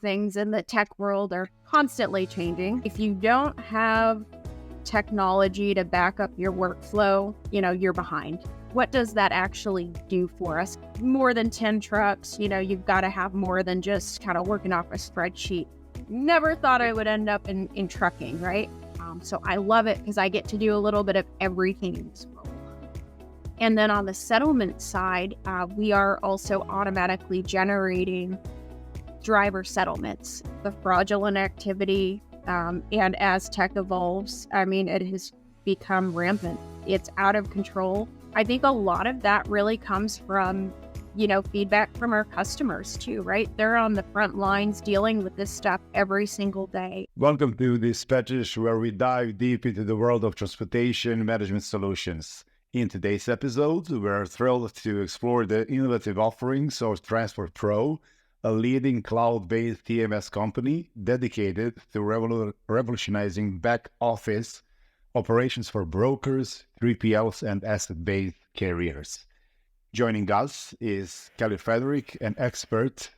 Things in the tech world are constantly changing. If you don't have technology to back up your workflow, you're behind. What does that actually do for us? More than 10 trucks, you've got to have more than just kind of working off a spreadsheet. Never thought I would end up in trucking, right? So I love it because I get to do a little bit of everything in this role. And then on the settlement side, we are also automatically generating driver settlements, the fraudulent activity, and as tech evolves, it has become rampant. It's out of control. I think a lot of that really comes from, feedback from our customers too, right? They're on the front lines dealing with this stuff every single day. Welcome to Dispatches, where we dive deep into the world of transportation management solutions. In today's episode, we're thrilled to explore the innovative offerings of TransportPro, a leading cloud-based TMS company dedicated to revolutionizing back-office operations for brokers, 3PLs, and asset-based carriers. Joining us is Kelly Frederick, an expert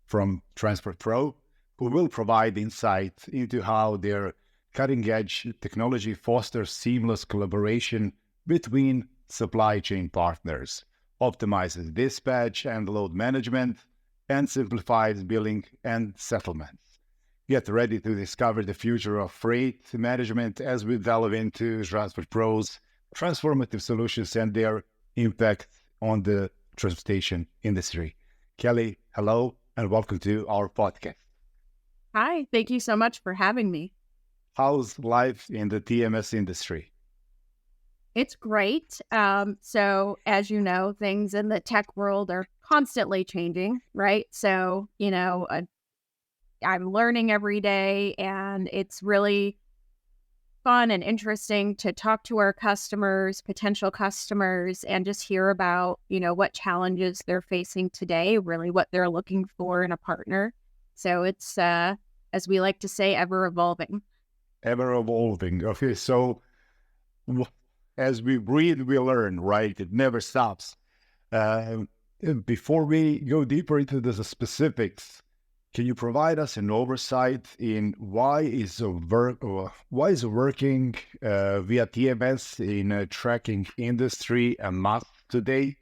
from TransportPro, who will provide insight into how their cutting-edge technology fosters seamless collaboration between supply chain partners, optimizes dispatch and load management, and simplifies billing and settlements. Get ready to discover the future of freight management as we delve into TransportPro's transformative solutions and their impact on the transportation industry. Kelly, hello, and welcome to our podcast. Hi, thank you so much for having me. How's life in the TMS industry? It's great. So as you know, things in the tech world are constantly changing, right? So, I'm learning every day, and it's really fun and interesting to talk to our customers, potential customers, and just hear about, what challenges they're facing today, really what they're looking for in a partner. So it's, as we like to say, ever evolving. Ever evolving. Okay, so as we breathe, we learn, right? It never stops. Before we go deeper into the specifics, can you provide us an oversight in why is working via TMS in a tracking industry a must today?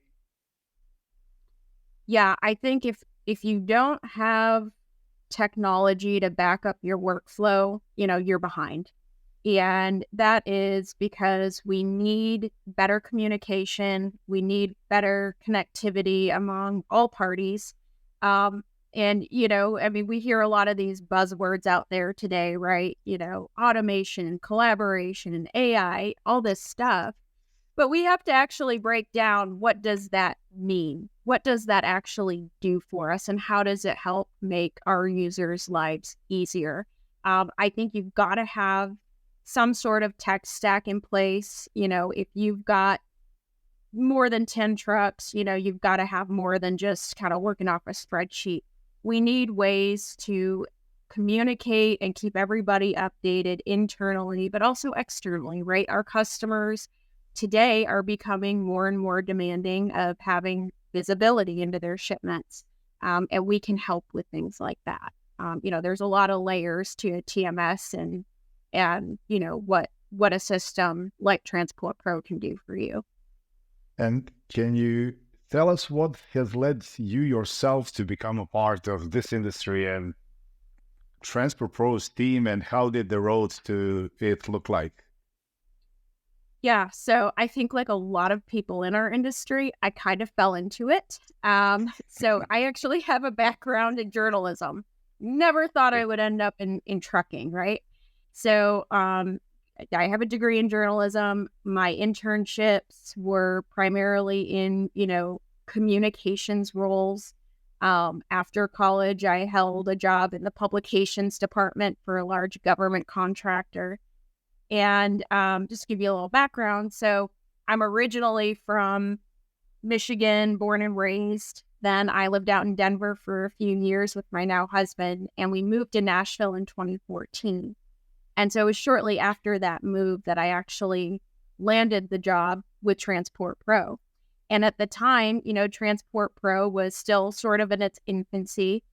Yeah, I think if you don't have technology to back up your workflow, you're behind. And that is because we need better communication. We need better connectivity among all parties. We hear a lot of these buzzwords out there today, right? Automation, collaboration, AI, all this stuff. But we have to actually break down, what does that mean? What does that actually do for us? And how does it help make our users' lives easier? I think you've got to have some sort of tech stack in place. If you've got more than 10 trucks, you've got to have more than just kind of working off a spreadsheet. We need ways to communicate and keep everybody updated internally, but also externally, right? Our customers today are becoming more and more demanding of having visibility into their shipments. And we can help with things like that. There's a lot of layers to a TMS and what a system like TransportPro can do for you. And can you tell us what has led you yourself to become a part of this industry and TransportPro's team, and how did the road to it look like? Yeah, so I think like a lot of people in our industry, I kind of fell into it. So I actually have a background in journalism. Never thought I would end up in trucking, right? So I have a degree in journalism. My internships were primarily in, communications roles. After college, I held a job in the publications department for a large government contractor. And just to give you a little background, so I'm originally from Michigan, born and raised. Then I lived out in Denver for a few years with my now husband, and we moved to Nashville in 2014. And so it was shortly after that move that I actually landed the job with TransportPro. And at the time, TransportPro was still sort of in its infancy.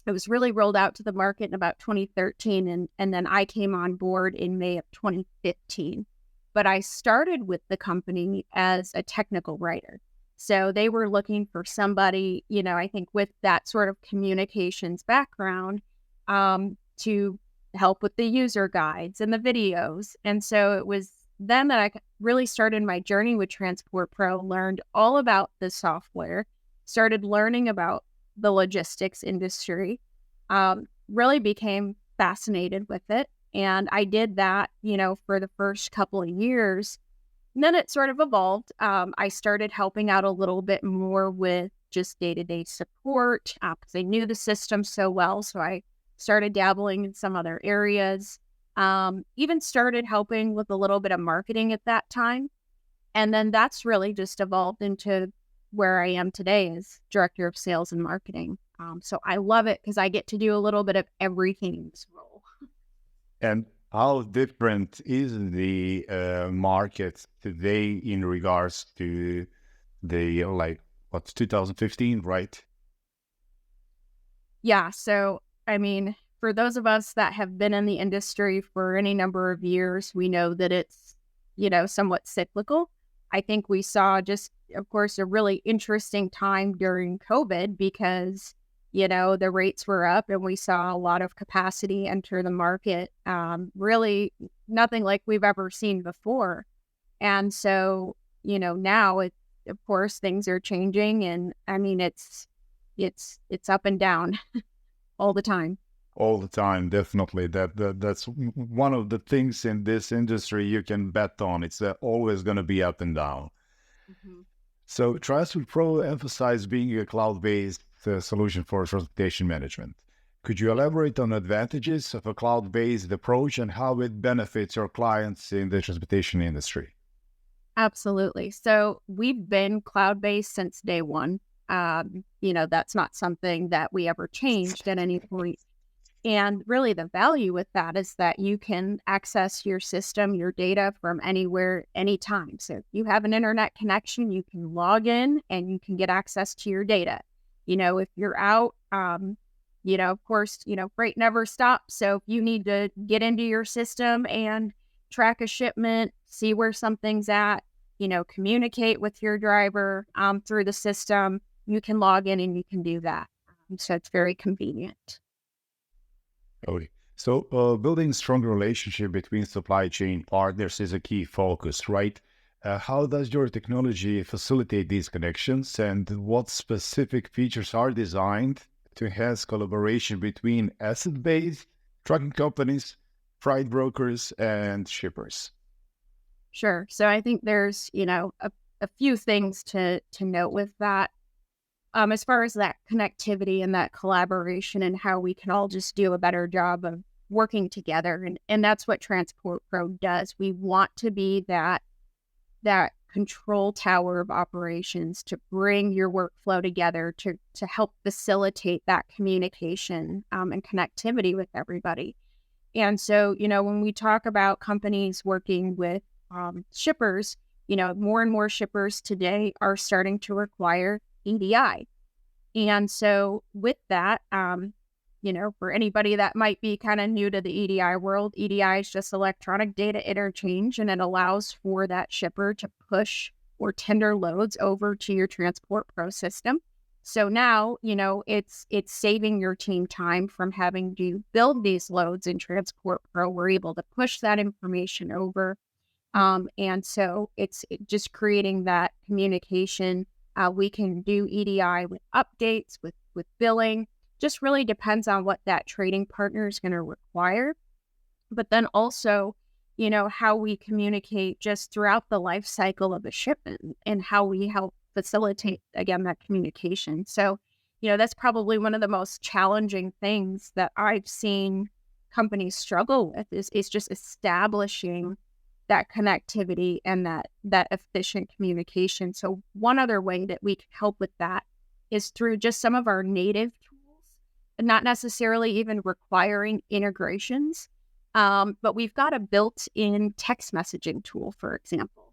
It was really rolled out to the market in about 2013, and then I came on board in May of 2015. But I started with the company as a technical writer. So they were looking for somebody, I think with that sort of communications background, to help with the user guides and the videos. And so it was then that I really started my journey with TransportPro, learned all about the software, started learning about the logistics industry, really became fascinated with it. And I did that, for the first couple of years. And then it sort of evolved. I started helping out a little bit more with just day-to-day support because I knew the system so well. So I started dabbling in some other areas, even started helping with a little bit of marketing at that time. And then that's really just evolved into where I am today as director of sales and marketing. So I love it because I get to do a little bit of everything in this role. And how different is the market today in regards to the, 2015, right? Yeah. So, for those of us that have been in the industry for any number of years, we know that it's, somewhat cyclical. I think we saw just, of course, a really interesting time during COVID because, the rates were up and we saw a lot of capacity enter the market. Really nothing like we've ever seen before. And so, now of course, things are changing and it's up and down all the time. All the time, definitely. That's one of the things in this industry you can bet on. It's always going to be up and down. Mm-hmm. So TransportPro emphasized being a cloud-based solution for transportation management. Could you elaborate on advantages of a cloud-based approach and how it benefits your clients in the transportation industry? Absolutely. So we've been cloud-based since day one. That's not something that we ever changed at any point. And really the value with that is that you can access your system, your data from anywhere, anytime. So if you have an internet connection, you can log in and you can get access to your data. If you're out, of course, freight never stops. So if you need to get into your system and track a shipment, see where something's at, communicate with your driver through the system, you can log in and you can do that. So it's very convenient. Okay. So building strong relationship between supply chain partners is a key focus, right? How does your technology facilitate these connections, and what specific features are designed to enhance collaboration between asset-based trucking companies, freight brokers, and shippers? Sure. So I think there's, a few things to note with that. As far as that connectivity and that collaboration and how we can all just do a better job of working together. And that's what TransportPro does. We want to be that control tower of operations to bring your workflow together to help facilitate that communication and connectivity with everybody. And so, when we talk about companies working with shippers, more and more shippers today are starting to require EDI. And so with that, for anybody that might be kind of new to the EDI world, EDI is just electronic data interchange, and it allows for that shipper to push or tender loads over to your TransportPro system. So now, it's saving your team time from having to build these loads in TransportPro. We're able to push that information over. And so it's just creating that communication. We can do EDI with updates, with billing. Just really depends on what that trading partner is going to require. But then also, how we communicate just throughout the life cycle of a shipment and how we help facilitate, again, that communication. So, that's probably one of the most challenging things that I've seen companies struggle with is just establishing that connectivity and that efficient communication. So one other way that we can help with that is through just some of our native tools, not necessarily even requiring integrations. But we've got a built-in text messaging tool, for example.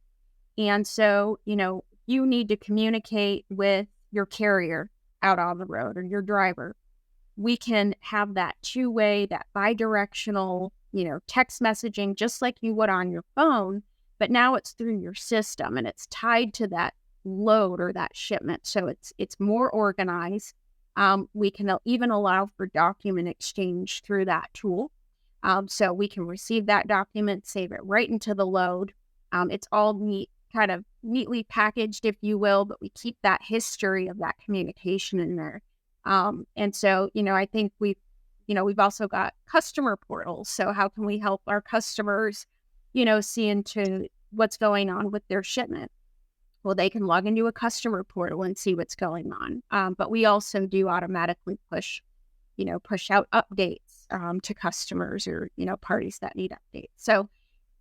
And so, you need to communicate with your carrier out on the road or your driver. we can have that two-way, that bi-directional, text messaging, just like you would on your phone, but now it's through your system and it's tied to that load or that shipment. So it's more organized. We can even allow for document exchange through that tool. So we can receive that document, save it right into the load. It's all kind of neatly packaged, if you will, but we keep that history of that communication in there. And so, I think we've also got customer portals. So how can we help our customers, see into what's going on with their shipment? Well, they can log into a customer portal and see what's going on. But we also do automatically push out updates to customers or, parties that need updates. So,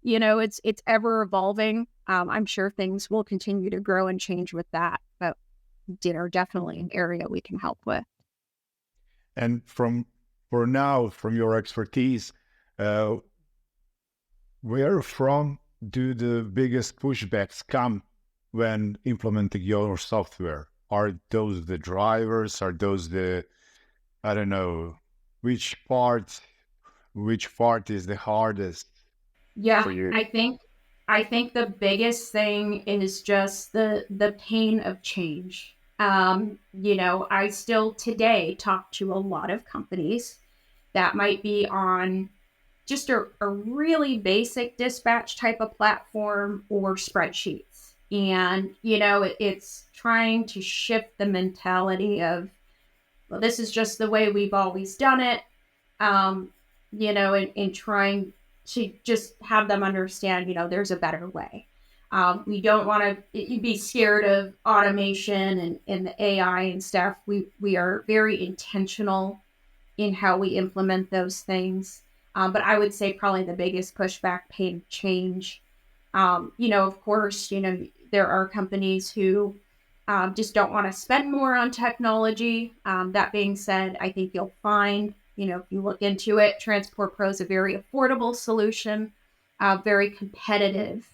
it's ever evolving. I'm sure things will continue to grow and change with that, but definitely an area we can help with. And from your expertise, where from do the biggest pushbacks come when implementing your software? Are those the drivers? Are those I don't know, which part is the hardest Yeah, for you? I think the biggest thing is just the pain of change. I still today talk to a lot of companies that might be on just a really basic dispatch type of platform or spreadsheets. And, it's trying to shift the mentality of, well, this is just the way we've always done it. And trying to just have them understand, there's a better way. We don't want to be scared of automation and the AI and stuff. We are very intentional in how we implement those things. But I would say probably the biggest pushback, pain change. Of course, there are companies who just don't want to spend more on technology. That being said, I think you'll find, if you look into it, TransportPro is a very affordable solution, very competitive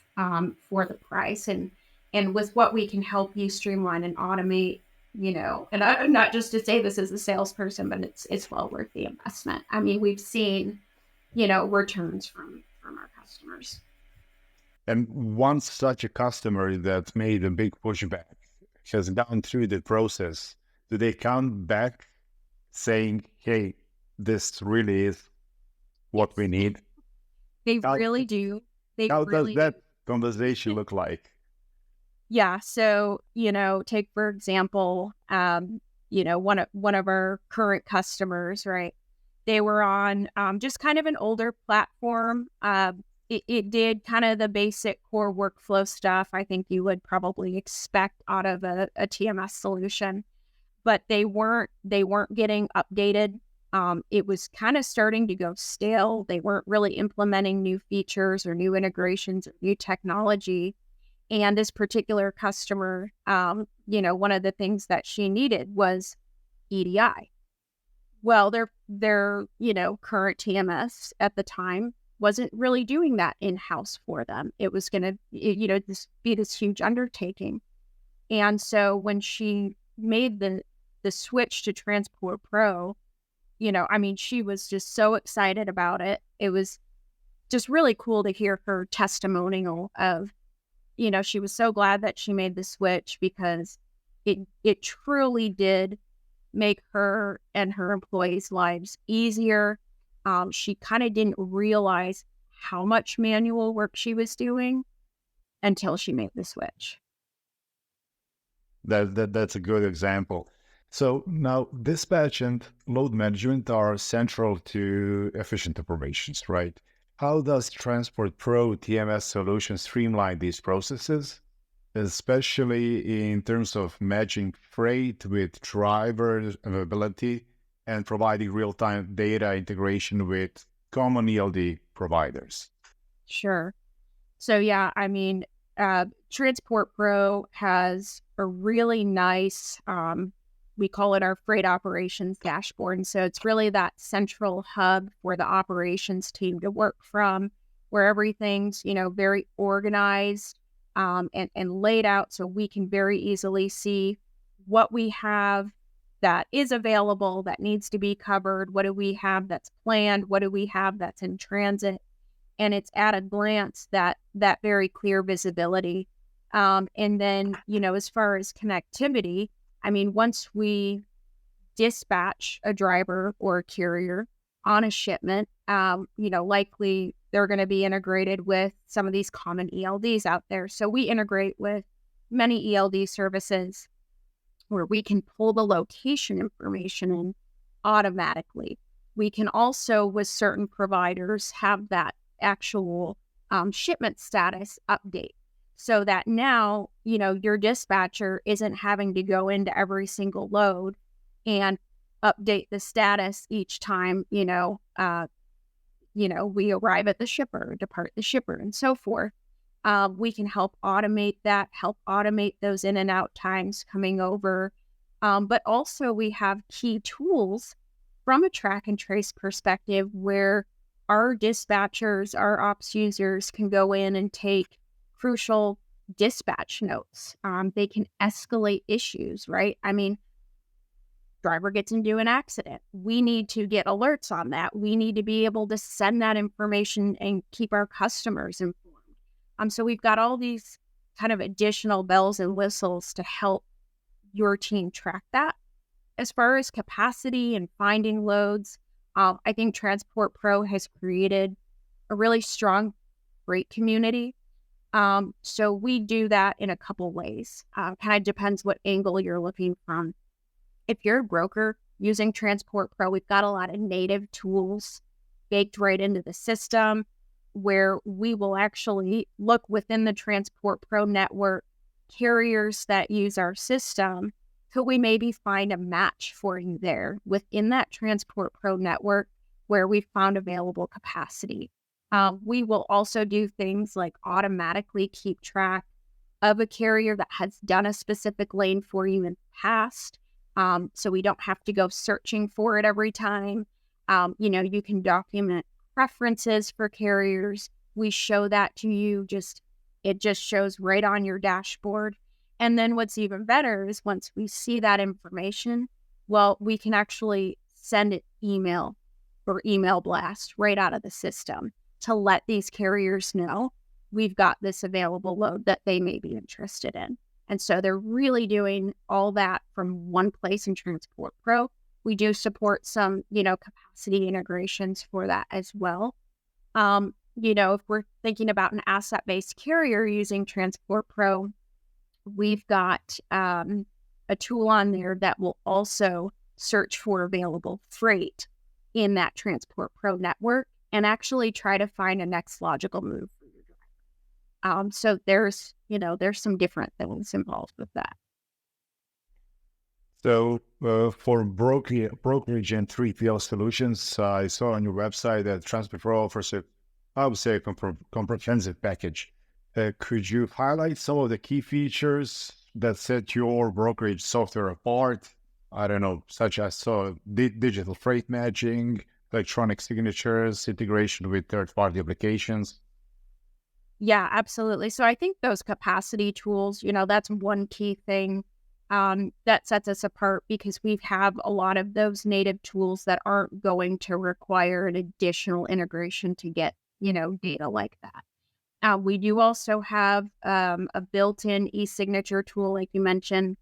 for the price. And with what we can help you streamline and automate, and I'm not just to say this as a salesperson, but it's well worth the investment. I mean, we've seen, returns from our customers. And once such a customer that made a big pushback has gone through the process, do they come back saying, hey, this really is what we need? They really do. How does that conversation look like? Yeah. So, take, for example, one of our current customers, right? They were on just kind of an older platform. It did kind of the basic core workflow stuff I think you would probably expect out of a TMS solution, but they weren't getting updated. It was kind of starting to go stale. They weren't really implementing new features or new integrations or new technology. And this particular customer, one of the things that she needed was EDI. Well, their current TMS at the time wasn't really doing that in-house for them. It was going to, be this huge undertaking. And so when she made the switch to TransportPro, she was just so excited about it. It was just really cool to hear her testimonial of, she was so glad that she made the switch because it truly did make her and her employees' lives easier. She kind of didn't realize how much manual work she was doing until she made the switch. That's a good example. So now dispatch and load management are central to efficient operations, right? How does TransportPro TMS solution streamline these processes, especially in terms of matching freight with driver availability and providing real-time data integration with common ELD providers? Sure. So yeah, TransportPro has a really nice, we call it our freight operations dashboard. And so it's really that central hub for the operations team to work from, where everything's, very organized and laid out so we can very easily see what we have, that is available, that needs to be covered? What do we have that's planned? What do we have that's in transit? And it's at a glance that very clear visibility. And then, as far as connectivity, I mean, once we dispatch a driver or a carrier on a shipment, likely they're going to be integrated with some of these common ELDs out there. So we integrate with many ELD services where we can pull the location information in automatically. We can also, with certain providers, have that actual shipment status update so that now, your dispatcher isn't having to go into every single load and update the status each time, we arrive at the shipper, depart the shipper, and so forth. We can help automate that, help automate those in and out times coming over. But also we have key tools from a track and trace perspective where our dispatchers, our ops users can go in and take crucial dispatch notes. They can escalate issues, right? I mean, driver gets into an accident. We need to get alerts on that. We need to be able to send that information and keep our customers informed. So we've got all these kind of additional bells and whistles to help your team track that. As far as capacity and finding loads, I think TransportPro has created a really strong freight community. So we do that in a couple ways. Kind of depends what angle you're looking from. If you're a broker using TransportPro, we've got a lot of native tools baked right into the system where we will actually look within the TransportPro network, carriers that use our system. Could we maybe find a match for you there within that TransportPro network where we found available capacity? We will also do things like automatically keep track of a carrier that has done a specific lane for you in the past. So we don't have to go searching for it every time. You can document preferences for carriers. We show that to you. It just shows right on your dashboard. And then what's even better is once we see that information, well, we can actually send an email or email blast right out of the system to let these carriers know we've got this available load that they may be interested in. And so they're really doing all that from one place in TransportPro. We do support some, capacity integrations for that as well. If we're thinking about an asset-based carrier using TransportPro, we've got a tool on there that will also search for available freight in that TransportPro network and actually try to find a next logical move for your driver. So there's some different things involved with that. So for brokerage and 3PL solutions, I saw on your website that TransportPro offers a comprehensive package. Could you highlight some of the key features that set your brokerage software apart? I don't know, such as digital freight matching, electronic signatures, integration with third-party applications. Yeah, absolutely. So I think those capacity tools, that's one key thing that sets us apart because we have a lot of those native tools that aren't going to require an additional integration to get, data like that. We do also have a built-in e-signature tool, like you mentioned.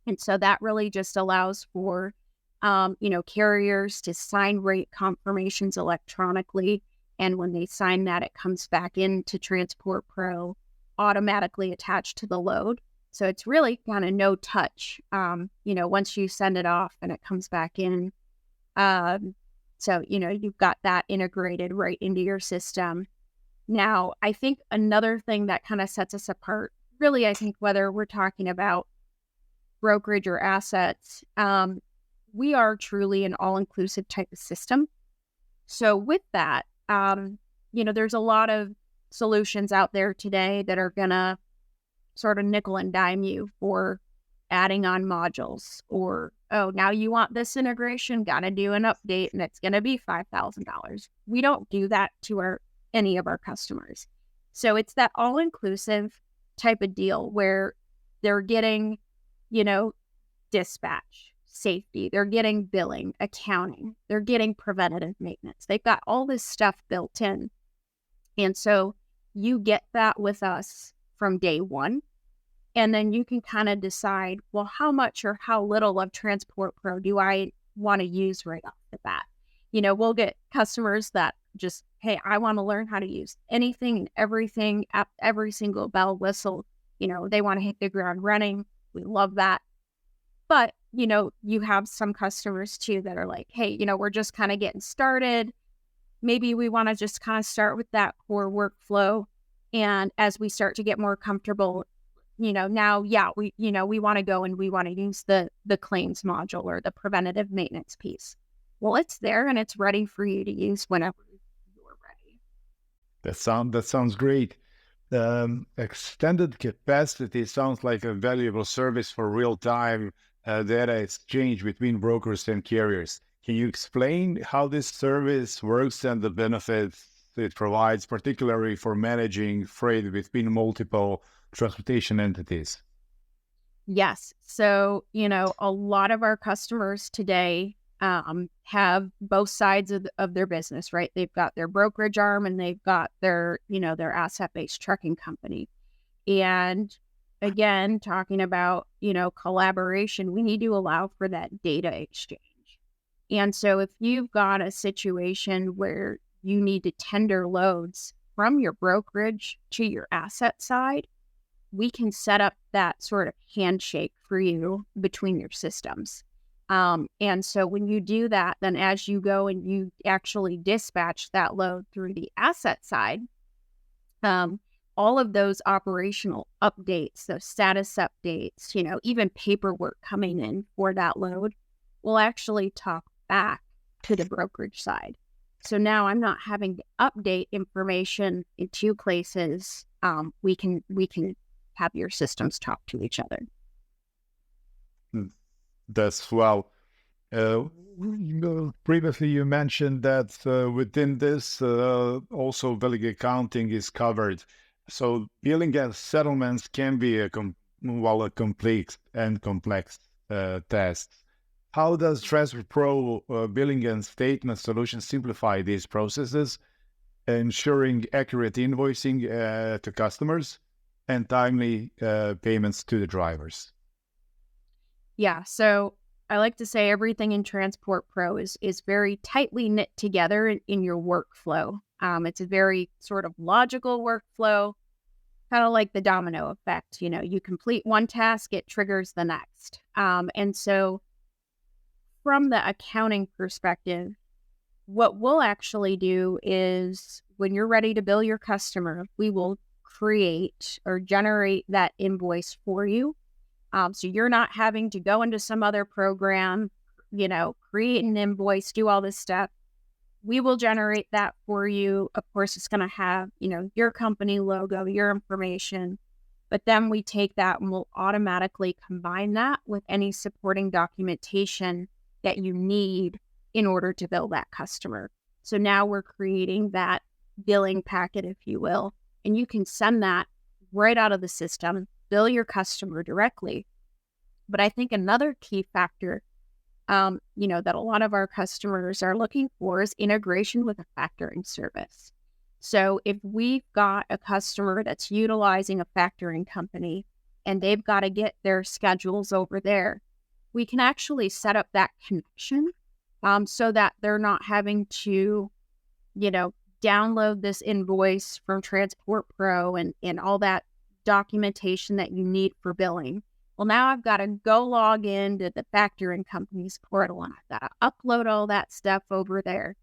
And so that really just allows for, carriers to sign rate confirmations electronically. And when they sign that, it comes back into TransportPro automatically attached to the load. So it's really kind of no touch, once you send it off and it comes back in. So, you've got that integrated right into your system. Now, I think another thing that kind of sets us apart, really, I think whether we're talking about brokerage or assets, we are truly an all-inclusive type of system. So with that, there's a lot of solutions out there today that are going to sort of nickel and dime you for adding on modules or, oh, now you want this integration, got to do an update and it's going to be $5,000. We don't do that to any of our customers. So it's that all-inclusive type of deal where they're getting, dispatch, safety, they're getting billing, accounting, they're getting preventative maintenance. They've got all this stuff built in. And so you get that with us from day one. And then you can kind of decide, well, how much or how little of TransportPro do I want to use right off the bat? We'll get customers that just, hey, I want to learn how to use anything and everything, every single bell whistle. They want to hit the ground running. We love that. But, you have some customers too that are like, hey, we're just kind of getting started. Maybe we want to just kind of start with that core workflow. And as we start to get more comfortable, now, we want to go and we want to use the claims module or the preventative maintenance piece. Well, it's there and it's ready for you to use whenever you're ready. That sounds great. Extended capacity sounds like a valuable service for real-time data exchange between brokers and carriers. Can you explain how this service works and the benefits it provides, particularly for managing freight between multiple transportation entities? Yes. So, a lot of our customers today have both sides of their business, right? They've got their brokerage arm and they've got their asset-based trucking company. And again, talking about, collaboration, we need to allow for that data exchange. And so if you've got a situation where you need to tender loads from your brokerage to your asset side, we can set up that sort of handshake for you between your systems. And so when you do that, then as you go and you actually dispatch that load through the asset side, all of those operational updates, those status updates, even paperwork coming in for that load will actually talk back to the brokerage side. So now I'm not having to update information in two places. We can have your systems talk to each other. That's well. Previously, you mentioned that within this, also billing accounting is covered. So billing and settlements can be a complete and complex task. How does TransportPro billing and statement solutions simplify these processes, ensuring accurate invoicing to customers and timely payments to the drivers? Yeah, so I like to say everything in TransportPro is very tightly knit together in your workflow. It's a very sort of logical workflow, kind of like the domino effect. You complete one task, it triggers the next. And so from the accounting perspective, what we'll actually do is when you're ready to bill your customer, we will create or generate that invoice for you. So you're not having to go into some other program, create an invoice, do all this stuff. We will generate that for you. Of course, it's going to have, your company logo, your information. But then we take that and we'll automatically combine that with any supporting documentation that you need in order to bill that customer. So now we're creating that billing packet, if you will, and you can send that right out of the system, bill your customer directly. But I think another key factor, that a lot of our customers are looking for is integration with a factoring service. So if we've got a customer that's utilizing a factoring company and they've got to get their schedules over there, we can actually set up that connection so that they're not having to, download this invoice from TransportPro and all that documentation that you need for billing. Well, now I've got to go log into the factoring company's portal and I've got to upload all that stuff over there.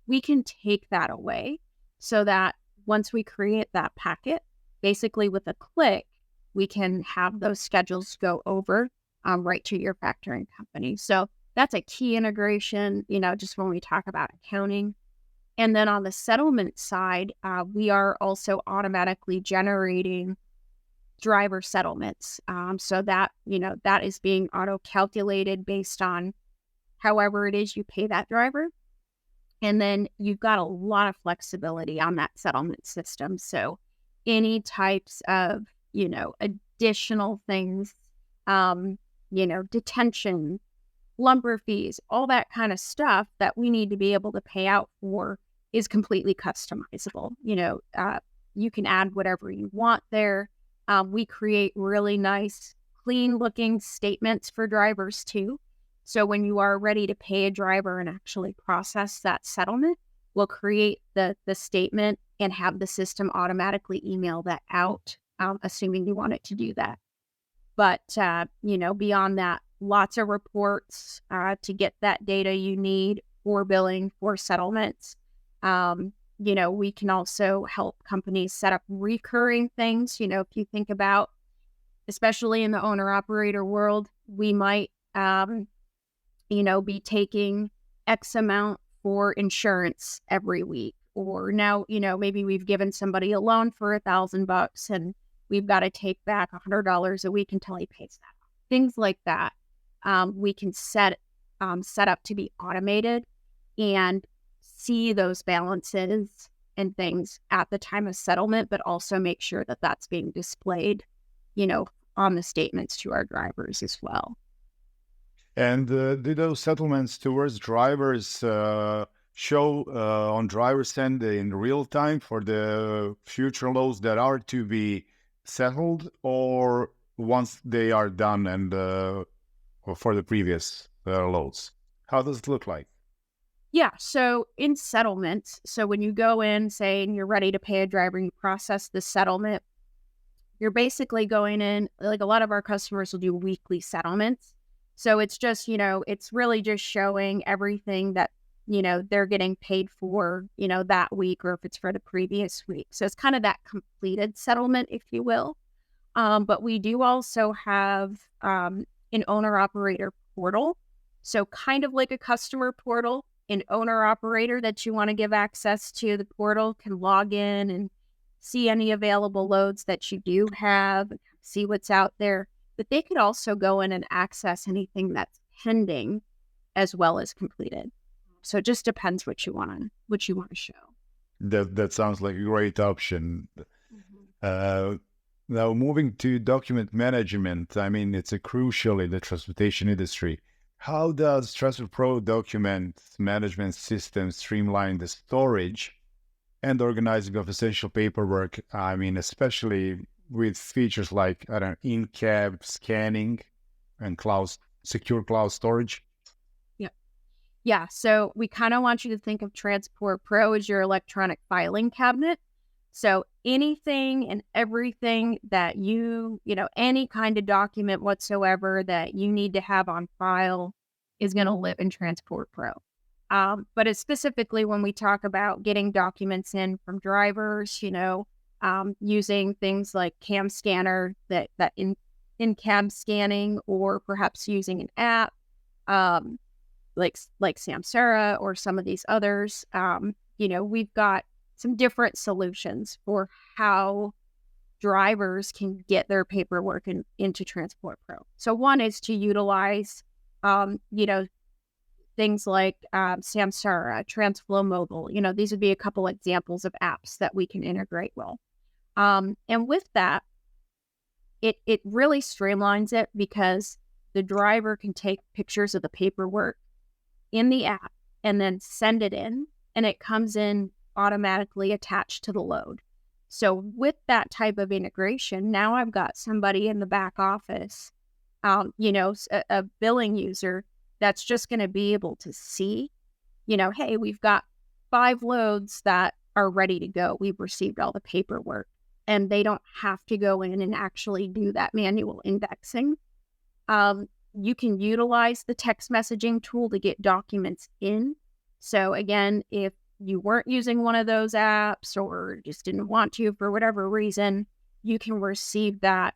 We can take that away so that once we create that packet, basically with a click, we can have those schedules go over right to your factoring company. So that's a key integration, just when we talk about accounting. And then on the settlement side, we are also automatically generating driver settlements. So that, that is being auto-calculated based on however it is you pay that driver. And then you've got a lot of flexibility on that settlement system. So any types of, additional things, detention, lumber fees, all that kind of stuff that we need to be able to pay out for is completely customizable. You can add whatever you want there. We create really nice, clean looking statements for drivers too. So when you are ready to pay a driver and actually process that settlement, we'll create the statement and have the system automatically email that out, assuming you want it to do that. But, beyond that, lots of reports to get that data you need for billing, for settlements. We can also help companies set up recurring things. If you think about, especially in the owner-operator world, we might, be taking X amount for insurance every week. Or now, maybe we've given somebody a loan for $1,000 and we've got to take back $100 a week until he pays that. Things like that, we can set up to be automated and see those balances and things at the time of settlement, but also make sure that that's being displayed, on the statements to our drivers as well. And do those settlements towards drivers show on driver's end in real time for the future loads that are to be settled, or once they are done and for the previous loads? How does it look like? Yeah, so in settlements, so when you go in, say, and you're ready to pay a driver, and you process the settlement, you're basically going in, like a lot of our customers will do weekly settlements. So it's just, it's really just showing everything that, they're getting paid for, that week, or if it's for the previous week. So it's kind of that completed settlement, if you will. But we do also have an owner-operator portal. So kind of like a customer portal, an owner-operator that you want to give access to the portal can log in and see any available loads that you do have, see what's out there. But they could also go in and access anything that's pending as well as completed. So it just depends what you want to show. That sounds like a great option. Mm-hmm. Now, moving to document management, it's a crucial in the transportation industry. How does TransportPro document management system streamline the storage and organizing of essential paperwork? Especially with features like, in-cab scanning and secure cloud storage. Yeah. So we kind of want you to think of TransportPro as your electronic filing cabinet. So anything and everything that any kind of document whatsoever that you need to have on file is going to live in TransportPro. But it's specifically when we talk about getting documents in from drivers, using things like cam scanner, that in-cab scanning, or perhaps using an app like MyCER or some of these others. We've got some different solutions for how drivers can get their paperwork into TransportPro. So one is to utilize, things like MyCER, TransFlow Mobile. These would be a couple examples of apps that we can integrate well. And with that, it really streamlines it because the driver can take pictures of the paperwork in the app and then send it in, and it comes in automatically attached to the load. So with that type of integration, now I've got somebody in the back office, a billing user that's just going to be able to see, hey, we've got 5 loads that are ready to go. We've received all the paperwork, and they don't have to go in and actually do that manual indexing. You can utilize the text messaging tool to get documents in. So again, if you weren't using one of those apps or just didn't want to for whatever reason, you can receive that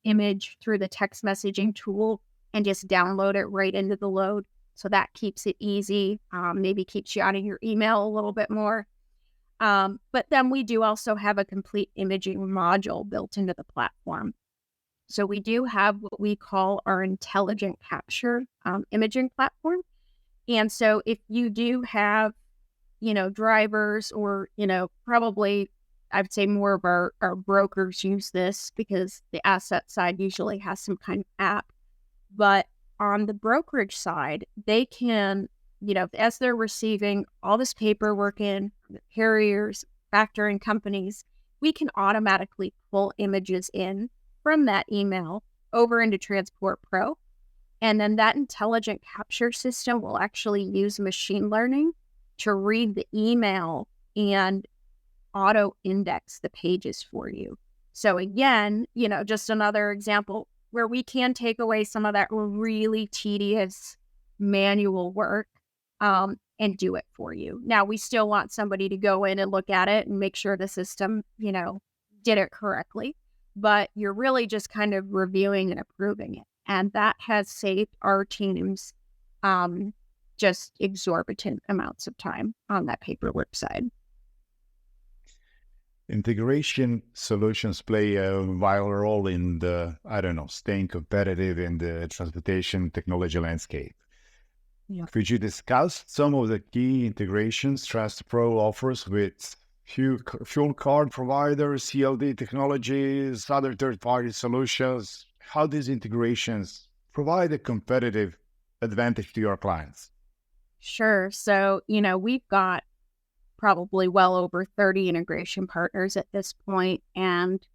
image through the text messaging tool and just download it right into the load. So that keeps it easy, maybe keeps you out of your email a little bit more. But then we do also have a complete imaging module built into the platform. So we do have what we call our intelligent capture imaging platform. And so if you do have, drivers or, probably I would say more of our brokers use this because the asset side usually has some kind of app. But on the brokerage side, they can, as they're receiving all this paperwork in from the carriers, factoring companies, we can automatically pull images in from that email over into TransportPro. And then that intelligent capture system will actually use machine learning to read the email and auto index the pages for you. So again, just another example where we can take away some of that really tedious manual work and do it for you. Now, we still want somebody to go in and look at it and make sure the system, did it correctly. But you're really just kind of reviewing and approving it. And that has saved our teams just exorbitant amounts of time on that paperwork side. Integration solutions play a vital role in staying competitive in the transportation technology landscape. Yeah. Could you discuss some of the key integrations TransportPro offers with fuel card providers, ELD technologies, other third-party solutions? How these integrations provide a competitive advantage to your clients? Sure. So, we've got probably well over 30 integration partners at this point. And,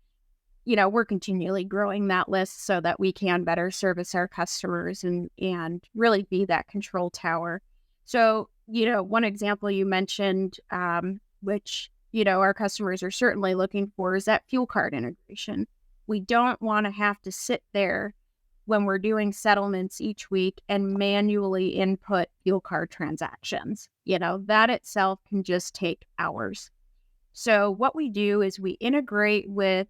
we're continually growing that list so that we can better service our customers and really be that control tower. So, one example you mentioned, which, our customers are certainly looking for, is that fuel card integration. We don't want to have to sit there when we're doing settlements each week and manually input fuel card transactions. That itself can just take hours. So what we do is we integrate with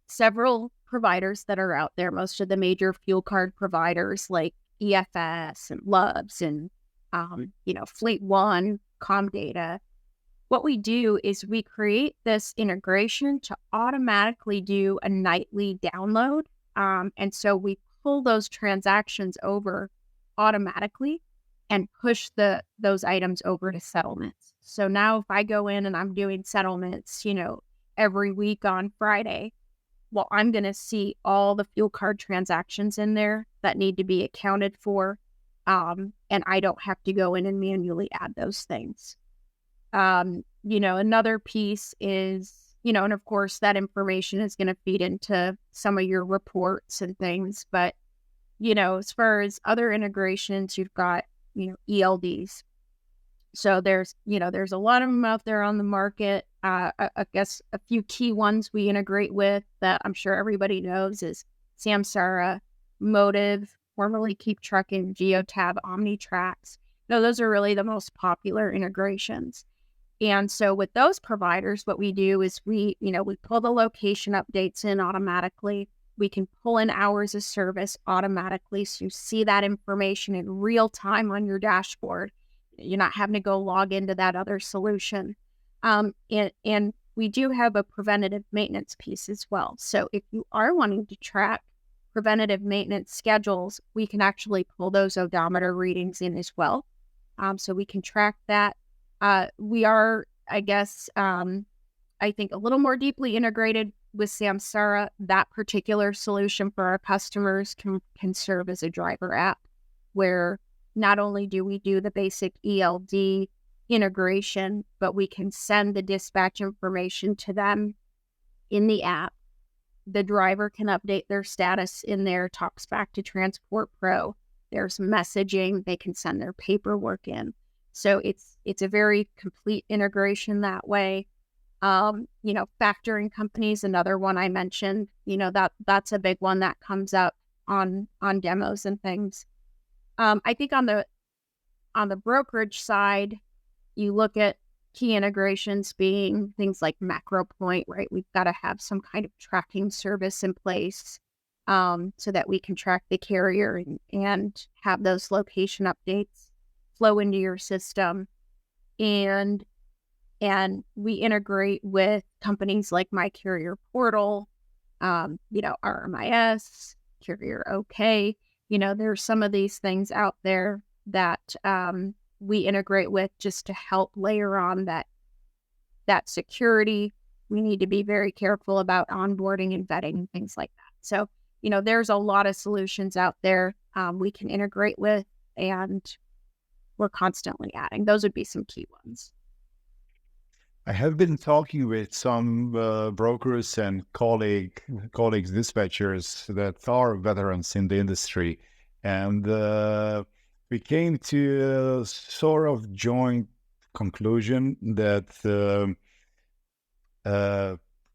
several providers that are out there, most of the major fuel card providers like EFS and Loves and, Fleet One, Comdata. What we do is we create this integration to automatically do a nightly download. And so we pull those transactions over automatically and push those items over to settlements. So now if I go in and I'm doing settlements, every week on Friday, well, I'm going to see all the fuel card transactions in there that need to be accounted for. And I don't have to go in and manually add those things. Another piece is, and of course that information is going to feed into some of your reports and things. But, as far as other integrations, you've got, ELDs. So there's a lot of them out there on the market. I guess a few key ones we integrate with that I'm sure everybody knows is Samsara, Motive, formerly Keep Trucking, Geotab, OmniTrax. Those are really the most popular integrations. And so with those providers, what we do is we pull the location updates in automatically. We can pull in hours of service automatically. So you see that information in real time on your dashboard. You're not having to go log into that other solution. And we do have a preventative maintenance piece as well. So if you are wanting to track preventative maintenance schedules, we can actually pull those odometer readings in as well. So we can track that. We are, I think a little more deeply integrated with Samsara. That particular solution for our customers can serve as a driver app where not only do we do the basic ELD integration, but we can send the dispatch information to them in the app. The driver can update their status in there, talks back to TransportPro. There's messaging. They can send their paperwork in. So it's a very complete integration that way. Factoring companies, another one I mentioned, that's a big one that comes up on demos and things. I think on the brokerage side, you look at key integrations being things like MacroPoint, right? We've got to have some kind of tracking service in place so that we can track the carrier and have those location updates flow into your system. And we integrate with companies like MyCER Portal, RMIS, Carrier OK. There's some of these things out there that we integrate with just to help layer on that security. We need to be very careful about onboarding and vetting and things like that. So, there's a lot of solutions out there. we can integrate with, and we're constantly adding. Those would be some key ones. I have been talking with some brokers and colleagues, dispatchers that are veterans in the industry, and we came to a sort of joint conclusion that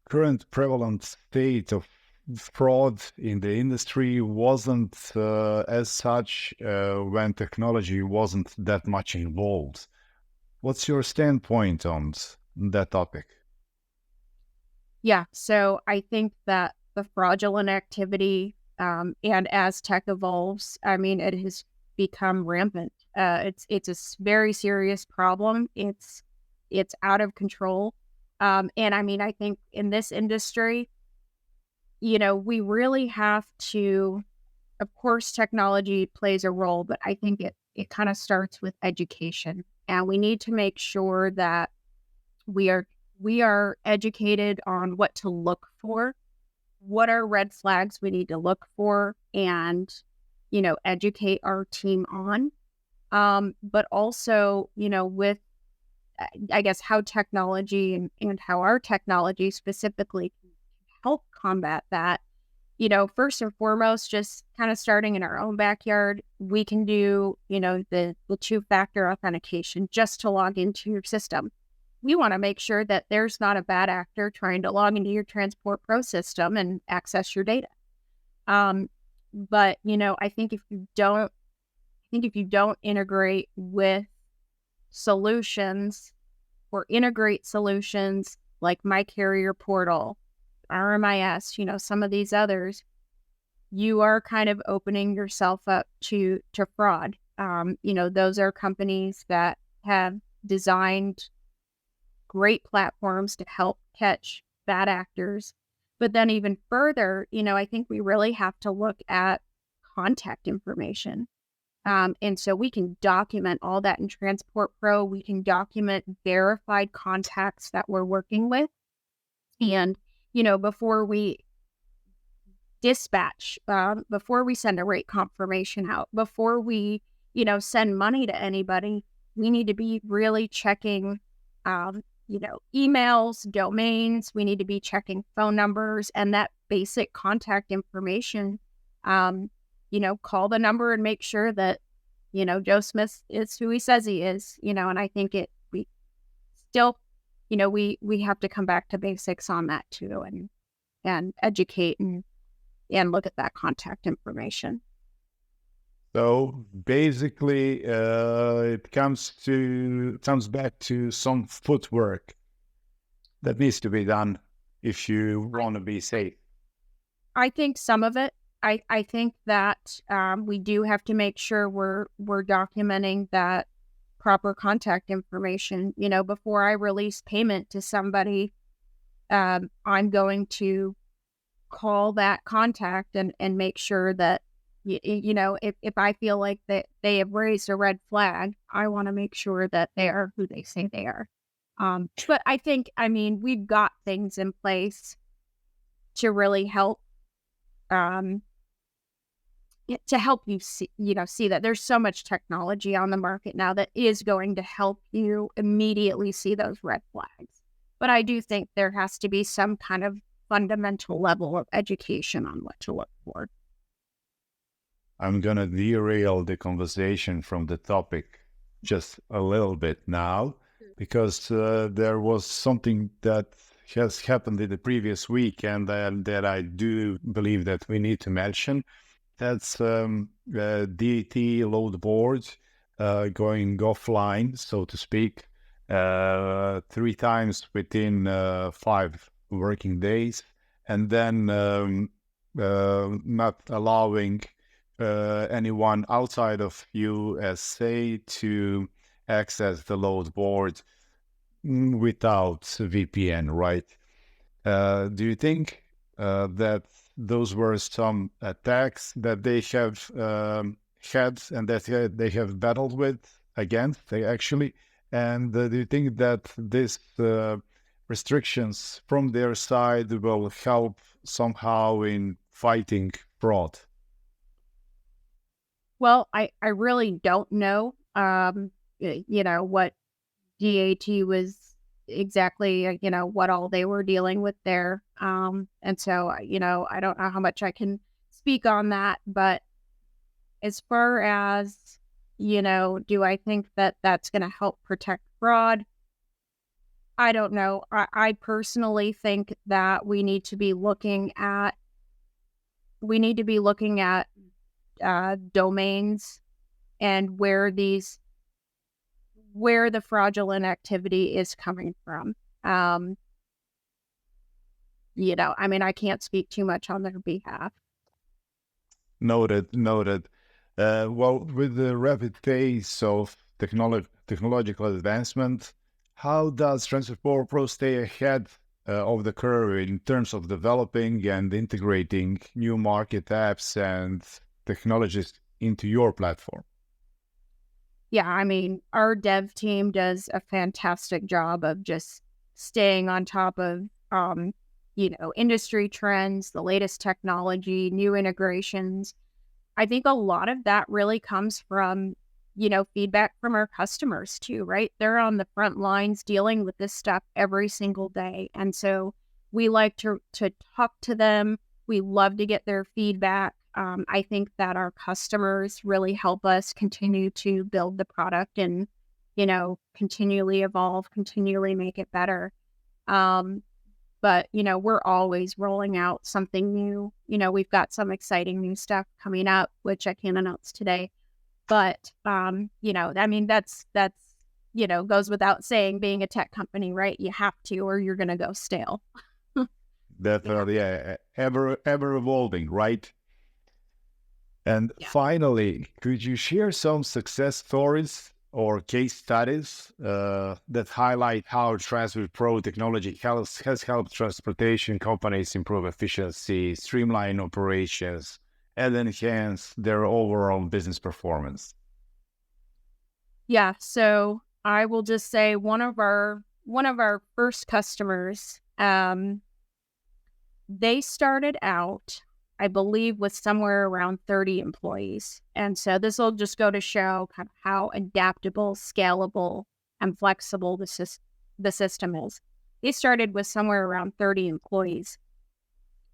current prevalent state of fraud in the industry wasn't as such when technology wasn't that much involved. What's your standpoint on that topic? Yeah, so I think that the fraudulent activity, and as tech evolves, I mean, it has become rampant. It's a very serious problem. It's out of control. And I mean, I think in this industry, we really have to, of course, technology plays a role, but I think it kind of starts with education. And we need to make sure that we are educated on what to look for, what are red flags we need to look for, and, educate our team on. But also, with, I guess, how technology and how our technology specifically can help combat that. First and foremost, just kind of starting in our own backyard, we can do, the two-factor authentication just to log into your system. We want to make sure that there's not a bad actor trying to log into your TransportPro system and access your data. But, I think if you don't integrate with solutions or integrate solutions like MyCER portal, RMIS, some of these others, you are kind of opening yourself up to fraud. Those are companies that have designed great platforms to help catch bad actors. But then even further, I think we really have to look at contact information. And so we can document all that in TransportPro. We can document verified contacts that we're working with. And, before we dispatch, before we send a rate confirmation out, before we, send money to anybody, we need to be really checking, emails, domains. We need to be checking phone numbers and that basic contact information. Call the number and make sure that, Joe Smith is who he says he is, and I think we still, we have to come back to basics on that too, and educate and look at that contact information. So basically, it comes back to some footwork that needs to be done if you want to be safe. I think some of it. I think that we do have to make sure we're documenting that proper contact information. Before I release payment to somebody, I'm going to call that contact and make sure that, if I feel like that they have raised a red flag, I want to make sure that they are who they say they are. But I think, we've got things in place to really help, to help you see that there's so much technology on the market now that is going to help you immediately see those red flags. But I do think there has to be some kind of fundamental level of education on what to look for. I'm going to derail the conversation from the topic just a little bit now, because there was something that has happened in the previous week and that I do believe that we need to mention. That's DET load board going offline, so to speak, 3 times within 5 working days, and then not allowing anyone outside of USA to access the load board without VPN, right? Do you think that those were some attacks that they have had and that they have battled with against, actually? And do you think that this restrictions from their side will help somehow in fighting fraud? Well, I really don't know, what DAT was exactly, what all they were dealing with there. And so, I don't know how much I can speak on that. But as far as, do I think that that's going to help protect fraud? I don't know. I personally think that we need to be looking at domains and where the fraudulent activity is coming from. I can't speak too much on their behalf. Noted, noted. Well, with the rapid pace of technological advancement, how does TransportPro stay ahead of the curve in terms of developing and integrating new market apps and technologies into your platform? Yeah, our dev team does a fantastic job of just staying on top of, industry trends, the latest technology, new integrations. I think a lot of that really comes from, feedback from our customers too, right? They're on the front lines dealing with this stuff every single day. And so we like to talk to them. We love to get their feedback. I think that our customers really help us continue to build the product and, continually evolve, continually make it better. But, we're always rolling out something new. We've got some exciting new stuff coming up, which I can't announce today. But, that's goes without saying, being a tech company, right? You have to, or you're going to go stale. Definitely, yeah, ever evolving, right? And Yeah. finally, could you share some success stories or case studies that highlight how TransportPro technology has helped transportation companies improve efficiency, streamline operations, and enhance their overall business performance? Yeah. So I will just say one of our first customers, they started out, I believe, with somewhere around 30 employees. And so this will just go to show kind of how adaptable, scalable, and flexible the system is. They started with somewhere around 30 employees,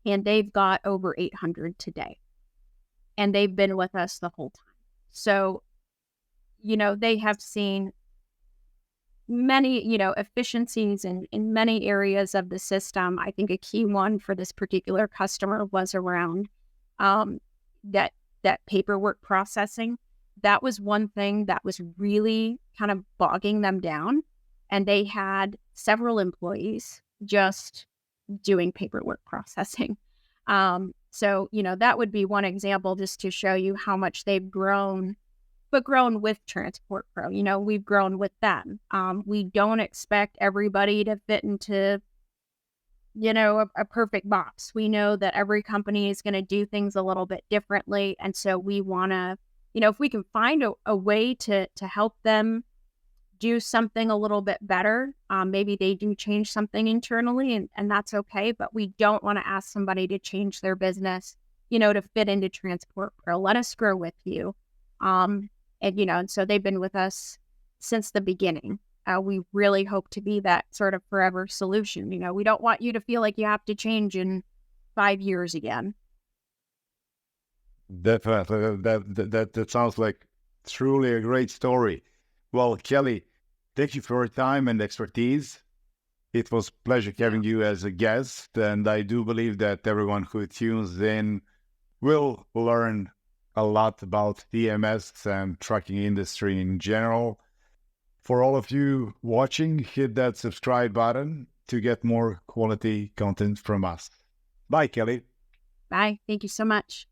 and they've got over 800 today. And they've been with us the whole time. So, they have seen many, efficiencies in many areas of the system. I think a key one for this particular customer was around that paperwork processing. That was one thing that was really kind of bogging them down. And they had several employees just doing paperwork processing. So, that would be one example just to show you how much they've grown, but grown with TransportPro. We've grown with them. We don't expect everybody to fit into, a perfect box. We know that every company is going to do things a little bit differently. And so we want to, if we can find a way to help them do something a little bit better, maybe they do change something internally, and that's okay. But we don't want to ask somebody to change their business, to fit into TransportPro. Let us grow with you. And so they've been with us since the beginning. We really hope to be that sort of forever solution. We don't want you to feel like you have to change in 5 years again. Definitely. That sounds like truly a great story. Well, Kelly, thank you for your time and expertise. It was a pleasure having you as a guest, and I do believe that everyone who tunes in will learn a lot about DMS and trucking industry in general. For all of you watching, hit that subscribe button to get more quality content from us. Bye, Kelly. Bye. Thank you so much.